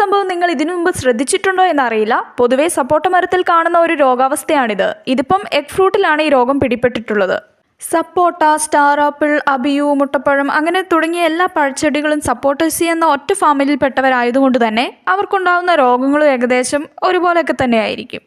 സംഭവം നിങ്ങൾ ഇതിനു മുമ്പ് ശ്രദ്ധിച്ചിട്ടുണ്ടോ എന്നറിയില്ല. പൊതുവേ സപ്പോട്ട മരത്തിൽ കാണുന്ന ഒരു രോഗാവസ്ഥയാണിത്. ഇതിപ്പം എഗ് ഫ്രൂട്ടിലാണ് ഈ രോഗം പിടിപെട്ടിട്ടുള്ളത്. സപ്പോട്ട, സ്റ്റാർ ആപ്പിൾ, അബിയു, മുട്ടപ്പഴം അങ്ങനെ തുടങ്ങിയ എല്ലാ പഴച്ചെടികളും സപ്പോട്ടേസി എന്ന ഒറ്റ ഫാമിലിൽപ്പെട്ടവരായതുകൊണ്ട് തന്നെ അവർക്കുണ്ടാകുന്ന രോഗങ്ങളും ഏകദേശം ഒരുപോലെയൊക്കെ തന്നെയായിരിക്കും.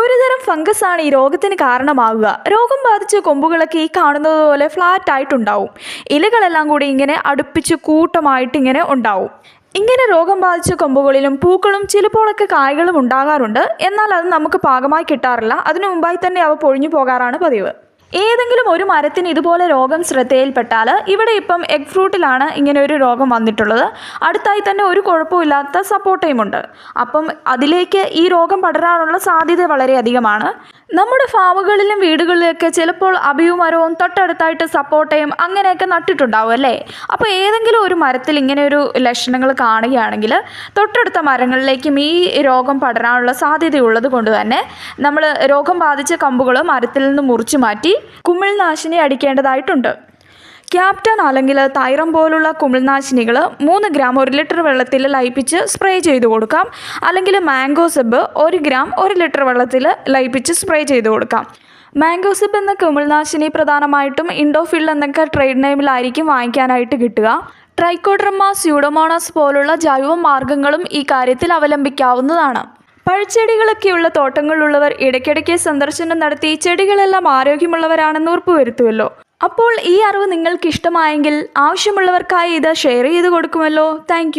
ഒരുതരം ഫംഗസ് ആണ് ഈ രോഗത്തിന് കാരണമാകുക. രോഗം ബാധിച്ച കൊമ്പുകളൊക്കെ ഈ കാണുന്നത് പോലെ ഫ്ലാറ്റ് ആയിട്ടുണ്ടാവും. ഇലകളെല്ലാം കൂടി ഇങ്ങനെ അടുപ്പിച്ച് കൂട്ടമായിട്ട് ഇങ്ങനെ ഉണ്ടാവും. ഇങ്ങനെ രോഗം ബാധിച്ച കൊമ്പുകളിലും പൂക്കളും ചിലപ്പോഴൊക്കെ കായ്കളും ഉണ്ടാകാറുണ്ട്. എന്നാൽ അത് നമുക്ക് പാകമായി കിട്ടാറില്ല. അതിനു മുമ്പായി തന്നെ അവ പൊഴിഞ്ഞു പോകാറാണ് പതിവ്. ഏതെങ്കിലും ഒരു മരത്തിന് ഇതുപോലെ രോഗം ശ്രദ്ധയിൽപ്പെട്ടാൽ, ഇവിടെ ഇപ്പം എഗ് ഫ്രൂട്ടിലാണ് ഇങ്ങനെ ഒരു രോഗം വന്നിട്ടുള്ളത്. അടുത്തായി തന്നെ ഒരു കുഴപ്പമില്ലാത്ത സപ്പോട്ടയുമുണ്ട്. അപ്പം അതിലേക്ക് ഈ രോഗം പടരാനുള്ള സാധ്യത വളരെയധികമാണ്. നമ്മുടെ ഫാമുകളിലും വീടുകളിലൊക്കെ ചിലപ്പോൾ അബിയു മരവും തൊട്ടടുത്തായിട്ട് സപ്പോട്ടയും അങ്ങനെയൊക്കെ നട്ടിട്ടുണ്ടാവും അല്ലേ. അപ്പോൾ ഏതെങ്കിലും ഒരു മരത്തിൽ ഇങ്ങനെ ഒരു ലക്ഷണങ്ങൾ കാണുകയാണെങ്കിൽ തൊട്ടടുത്ത മരങ്ങളിലേക്കും ഈ രോഗം പടരാനുള്ള സാധ്യതയുള്ളത് കൊണ്ട് തന്നെ നമ്മൾ രോഗം ബാധിച്ച കമ്പുകൾ മരത്തിൽ നിന്ന് മുറിച്ചു മാറ്റി കുമിൾനാശിനി അടിക്കേണ്ടതായിട്ടുണ്ട്. ക്യാപ്റ്റൻ അല്ലെങ്കിൽ തൈറം പോലുള്ള കുമിൾനാശിനികൾ 3 ഗ്രാം 1 ലിറ്റർ വെള്ളത്തിൽ ലയിപ്പിച്ച് സ്പ്രേ ചെയ്ത് കൊടുക്കാം. അല്ലെങ്കിൽ മാംഗോ സെബ് 1 ഗ്രാം 1 ലിറ്റർ വെള്ളത്തിൽ ലയിപ്പിച്ച് സ്പ്രേ ചെയ്ത് കൊടുക്കാം. മാംഗോ സെബ് എന്ന കുമിൾനാശിനി പ്രധാനമായിട്ടും ഇൻഡോഫിൽ എന്നൊക്കെ ട്രേഡ് നെയിമിലായിരിക്കും വാങ്ങിക്കാനായിട്ട് കിട്ടുക. ട്രൈക്കോഡർമ, സ്യൂഡോമോണാസ് പോലുള്ള ജൈവ മാർഗങ്ങളും ഈ കാര്യത്തിൽ അവലംബിക്കാവുന്നതാണ്. പഴച്ചെടികളൊക്കെയുള്ള തോട്ടങ്ങളിലുള്ളവർ ഇടയ്ക്കിടയ്ക്ക് സന്ദർശനം നടത്തി ചെടികളെല്ലാം ആരോഗ്യമുള്ളവരാണെന്ന് ഉറപ്പുവരുത്തുമല്ലോ. അപ്പോൾ ഈ അറിവ് നിങ്ങൾക്ക് ഇഷ്ടമായെങ്കിൽ ആവശ്യമുള്ളവർക്കായി ഇത് ഷെയർ ചെയ്ത് കൊടുക്കുമല്ലോ. താങ്ക്